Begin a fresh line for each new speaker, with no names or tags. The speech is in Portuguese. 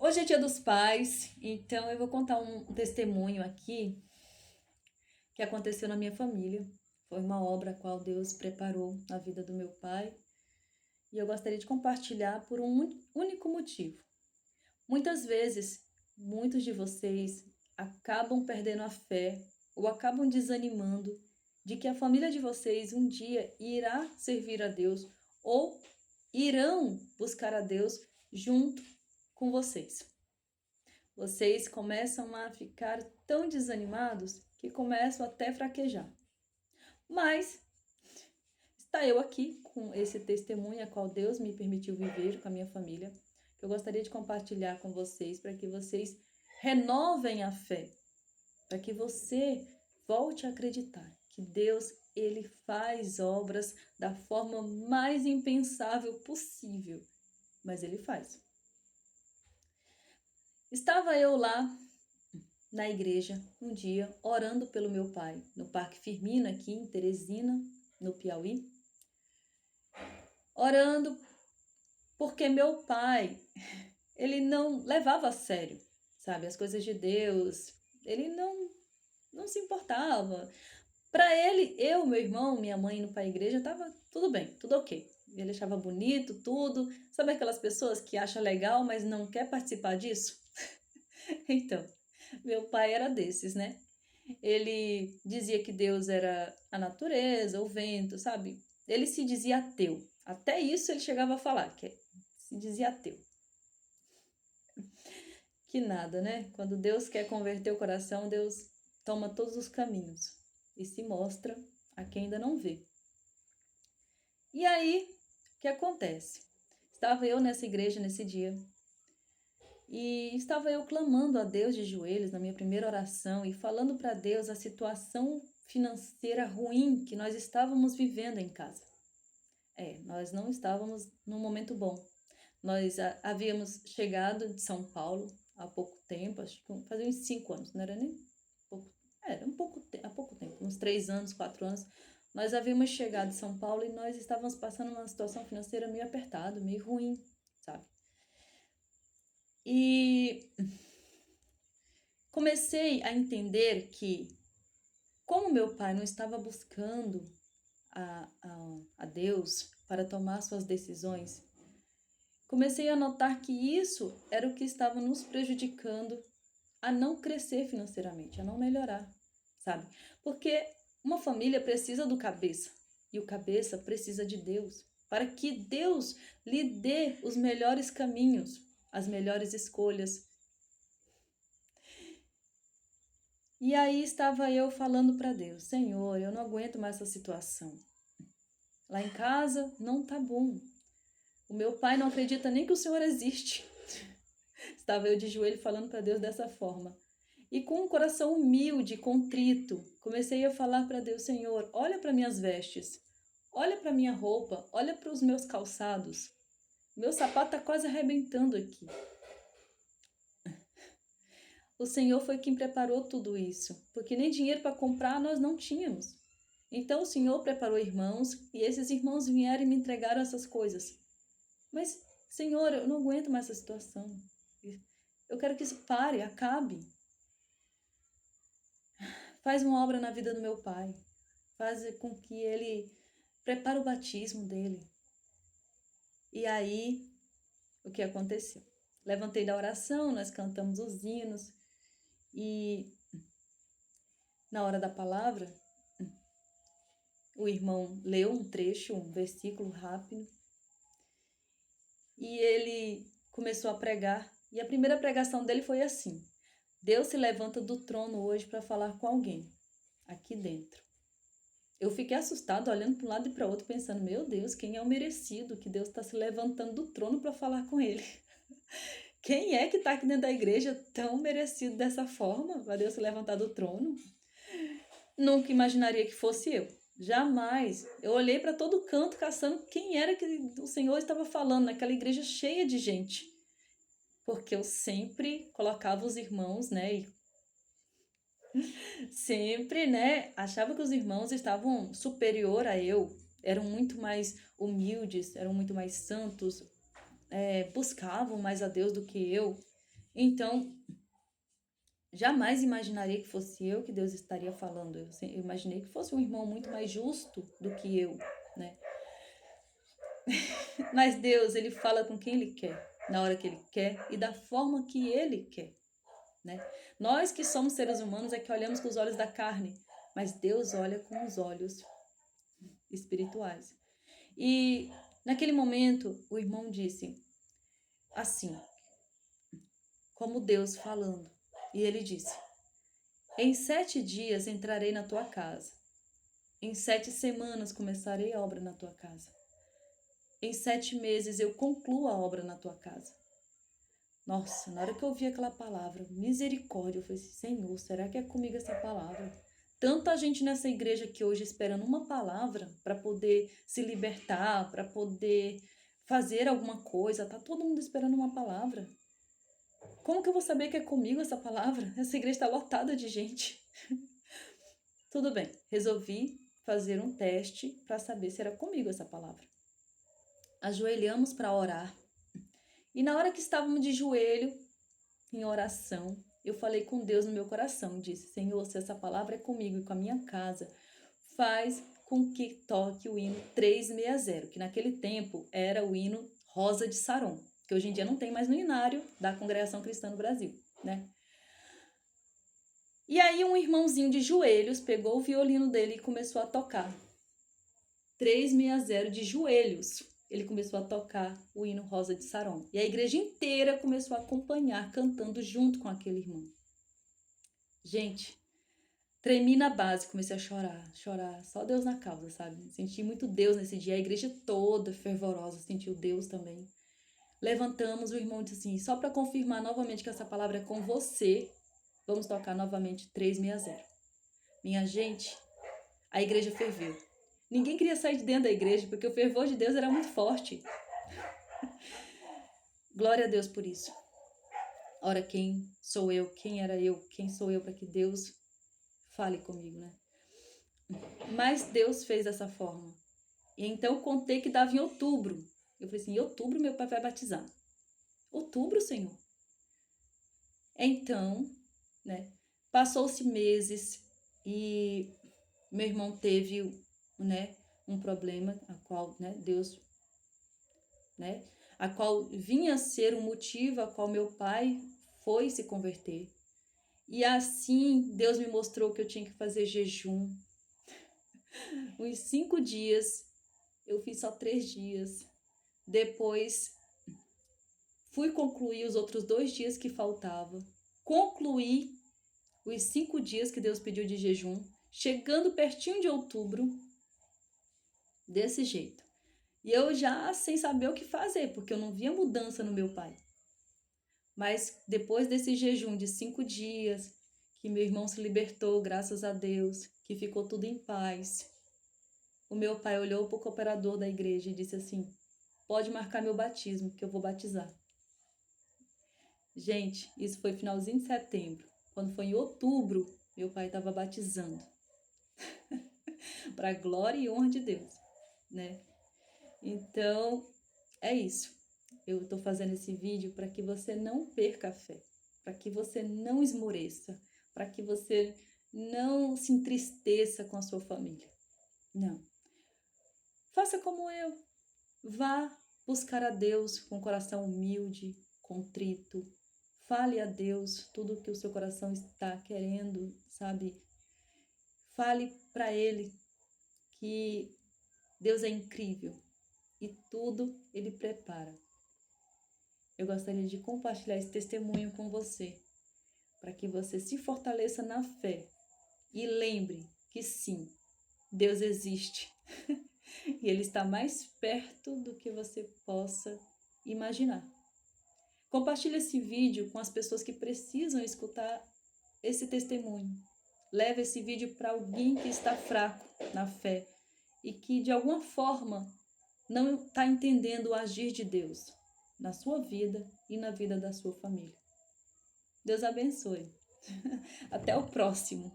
Hoje é Dia dos Pais, então eu vou contar um testemunho aqui que aconteceu na minha família. Foi uma obra a qual Deus preparou na vida do meu pai e eu gostaria de compartilhar por um único motivo. Muitas vezes, muitos de vocês acabam perdendo a fé ou acabam desanimando de que a família de vocês um dia irá servir a Deus ou irão buscar a Deus junto com vocês. Vocês começam a ficar tão desanimados que começam até a fraquejar. Mas está eu aqui com esse testemunho a qual Deus me permitiu viver com a minha família, que eu gostaria de compartilhar com vocês para que vocês renovem a fé, para que você volte a acreditar que Deus, ele faz obras da forma mais impensável possível, mas ele faz. Estava eu lá na igreja um dia, orando pelo meu pai, no Parque Firmina, aqui em Teresina, no Piauí. Orando porque meu pai, ele não levava a sério, sabe, as coisas de Deus. Ele não se importava. Para ele, eu, meu irmão, minha mãe indo para a igreja, estava tudo bem, tudo ok. Ele achava bonito, tudo. Sabe aquelas pessoas que acham legal, mas não quer participar disso? Então, meu pai era desses, né? Ele dizia que Deus era a natureza, o vento, sabe? Ele se dizia ateu. Até isso ele chegava a falar, que se dizia ateu. Que nada, né? Quando Deus quer converter o coração, Deus toma todos os caminhos e se mostra a quem ainda não vê. E aí, o que acontece? Estava eu nessa igreja nesse dia e estava eu clamando a Deus de joelhos na minha primeira oração e falando para Deus a situação financeira ruim que nós estávamos vivendo em casa. Nós não estávamos num momento bom. Nós havíamos chegado de São Paulo há pouco tempo, acho que fazia uns 5 anos, não era nem pouco, era há pouco tempo, uns 3 anos, 4 anos. Nós havíamos chegado de São Paulo e nós estávamos passando uma situação financeira meio apertada, meio ruim, sabe? E comecei a entender que, como meu pai não estava buscando a Deus para tomar suas decisões, comecei a notar que isso era o que estava nos prejudicando a não crescer financeiramente, a não melhorar, sabe? Porque uma família precisa do cabeça e o cabeça precisa de Deus, para que Deus lhe dê os melhores caminhos, as melhores escolhas. E aí estava eu falando para Deus: Senhor, eu não aguento mais essa situação. Lá em casa não tá bom. O meu pai não acredita nem que o Senhor existe. Estava eu de joelho falando para Deus dessa forma. E com um coração humilde, contrito, comecei a falar para Deus: Senhor, olha para minhas vestes, olha para minha roupa, olha para os meus calçados. Meu sapato está quase arrebentando aqui. O Senhor foi quem preparou tudo isso, porque nem dinheiro para comprar nós não tínhamos. Então o Senhor preparou irmãos e esses irmãos vieram e me entregaram essas coisas. Mas, Senhor, eu não aguento mais essa situação. Eu quero que isso pare, acabe. Faz uma obra na vida do meu pai. Faz com que ele prepare o batismo dele. E aí, o que aconteceu? Levantei da oração, nós cantamos os hinos e na hora da palavra, o irmão leu um trecho, um versículo rápido e ele começou a pregar. E a primeira pregação dele foi assim: Deus se levanta do trono hoje para falar com alguém aqui dentro. Eu fiquei assustada, olhando para um lado e para o outro, pensando: meu Deus, quem é o merecido que Deus está se levantando do trono para falar com ele? Quem é que está aqui dentro da igreja tão merecido dessa forma, para Deus se levantar do trono? Nunca imaginaria que fosse eu. Jamais. Eu olhei para todo canto caçando quem era que o Senhor estava falando naquela igreja cheia de gente. Porque eu sempre colocava os irmãos, né? E sempre, né? Achava que os irmãos estavam superior a eu. Eram muito mais humildes, eram muito mais santos, buscavam mais a Deus do que eu. Então, jamais imaginaria que fosse eu que Deus estaria falando. Eu imaginei que fosse um irmão muito mais justo do que eu, né? Mas Deus, ele fala com quem ele quer, na hora que ele quer e da forma que ele quer, né? Nós que somos seres humanos é que olhamos com os olhos da carne, mas Deus olha com os olhos espirituais. E naquele momento, o irmão disse assim, como Deus falando. E ele disse: em 7 dias entrarei na tua casa. Em 7 semanas começarei a obra na tua casa. Em 7 meses eu concluo a obra na tua casa. Nossa, na hora que eu ouvi aquela palavra, misericórdia, eu falei assim, Senhor, será que é comigo essa palavra? Tanta gente nessa igreja aqui hoje esperando uma palavra para poder se libertar, para poder fazer alguma coisa. Tá todo mundo esperando uma palavra. Como que eu vou saber que é comigo essa palavra? Essa igreja está lotada de gente. Tudo bem, resolvi fazer um teste para saber se era comigo essa palavra. Ajoelhamos para orar. E na hora que estávamos de joelho, em oração, eu falei com Deus no meu coração e disse, Senhor, se essa palavra é comigo e com a minha casa, faz com que toque o hino 360, que naquele tempo era o hino Rosa de Saron, que hoje em dia não tem mais no inário da Congregação Cristã no Brasil, né? E aí um irmãozinho de joelhos pegou o violino dele e começou a tocar. 360 de joelhos. Ele começou a tocar o hino Rosa de Saron. E a igreja inteira começou a acompanhar, cantando junto com aquele irmão. Gente, tremi na base, comecei a chorar. Só Deus na causa, sabe? Senti muito Deus nesse dia. A igreja toda fervorosa sentiu Deus também. Levantamos, o irmão disse assim, só para confirmar novamente que essa palavra é com você, vamos tocar novamente 360. Minha gente, a igreja ferveu. Ninguém queria sair de dentro da igreja, porque o fervor de Deus era muito forte. Glória a Deus por isso. Ora, quem sou eu? Quem era eu? Quem sou eu para que Deus fale comigo, né? Mas Deus fez dessa forma. E então eu contei que dava em outubro. Eu falei assim, em outubro meu pai vai batizar. Outubro, Senhor? Então, né? Passou-se meses e meu irmão teve, né, um problema, a qual, né, Deus, né, a qual vinha a ser o motivo a qual meu pai foi se converter. E assim Deus me mostrou que eu tinha que fazer jejum. Uns 5 dias, eu fiz só 3 dias. Depois fui concluir os outros 2 dias que faltavam. Concluí os 5 dias que Deus pediu de jejum. Chegando pertinho de outubro, desse jeito. E eu já sem saber o que fazer, porque eu não via mudança no meu pai. Mas depois desse jejum de 5 dias, que meu irmão se libertou, graças a Deus, que ficou tudo em paz, o meu pai olhou para o cooperador da igreja e disse assim, pode marcar meu batismo, que eu vou batizar. Gente, isso foi finalzinho de setembro. Quando foi em outubro, meu pai estava batizando. Para a glória e honra de Deus, né? Então, é isso. Eu estou fazendo esse vídeo para que você não perca a fé, para que você não esmoreça, para que você não se entristeça com a sua família. Não. Faça como eu. Vá buscar a Deus com o coração humilde, contrito. Fale a Deus tudo o que o seu coração está querendo, sabe? Fale para Ele que Deus é incrível e tudo Ele prepara. Eu gostaria de compartilhar esse testemunho com você, para que você se fortaleça na fé e lembre que sim, Deus existe e Ele está mais perto do que você possa imaginar. Compartilhe esse vídeo com as pessoas que precisam escutar esse testemunho. Leve esse vídeo para alguém que está fraco na fé e que de alguma forma não está entendendo o agir de Deus na sua vida e na vida da sua família. Deus abençoe. Até o próximo.